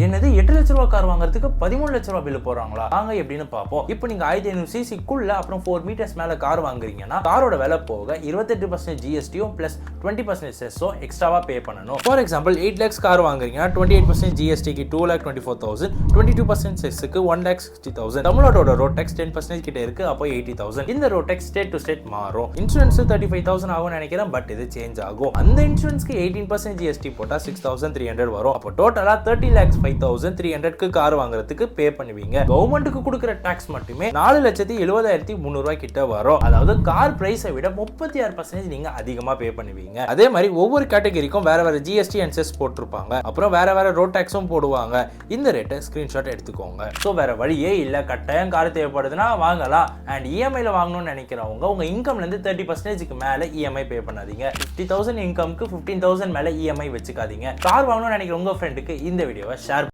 என்னது 8 லட்ச ரூபா கார் வாங்குறதுக்கு 13 லட்ச ரூபா பில் போறாங்களா? வாங்க எப்படின்னு பார்ப்போம். இப்போ நீங்க 1500 சிசிக்குள்ள அப்புறம் 4 மீட்டர்ஸ் மேல கார் வாங்குறீங்கன்னா காரோட விலை போக 28% ஜிஎஸ்டியும் பிளஸ் 20% செஸ்ஸும் எக்ஸ்ட்ராவா பே பண்ணணும். ஃபார் எக்ஸாம்பிள் 8 lakhs கார் வாங்குறீங்கன்னா 28% ஜிஎஸ்டிக்கு 2,24,000, 22% செஸ்ஸுக்கு 1,60,000. தமிழ்நாட்டோட ரோட் டேக்ஸ் 10% கிட்ட இருக்கு, அப்போ 80,000. இந்த road tax state to state மாறும். இன்சூரன்ஸ் 35,000 ஆகும் நினைக்கிறேன், பட் இது சேஞ்ச் ஆகும். அந்த இன்சூரன்ஸ்க்கு 18% ஜிஎஸ்டி போட்டா 6,300 வரும். அப்போ டோட்டலா 30,05,300 கார் வாங்குறதுக்கு பே பண்ணுவீங்க. கவர்மெண்ட்டுக்கு கொடுக்குற டாக்ஸ் மட்டுமே 4,70,300 கிட்ட வரும். அதாவது கார் பிரைஸை விட 36% நீங்க அதிகமா பே பண்ணுவீங்க. அதே மாதிரி ஒவ்வொரு கேட்டகரிக்கும் வேற வேற ஜிஎஸ்டி அண்ட் செஸ் போட்டிருப்பாங்க. அப்புறம் வேற வேற ரோட் டாக்ஸும் போடுவாங்க. இந்த ரேட்டை ஸ்கிரீன்ஷாட் எடுத்துக்கோங்க. ஸோ வேற வழியே இல்ல, கட்டாயம் கார் தேவைப்படுதுன்னா வாங்கலாம். அண்ட் இஎம்ஐல வாங்கணும்னு நினைக்கிறவங்க உங்க இன்கம்ல இருந்து 30% மேல இஎம்ஐ பே பண்ணாதீங்க. 50,000 இன்கம்க்கு 15,000 மேல இஎம்ஐ வச்சுக்காதீங்க. கார் வாங்கணும்னு நினைக்கிற உங்க ஃப்ரெண்டுக்கு இந்த வீடியோவை ஷேர்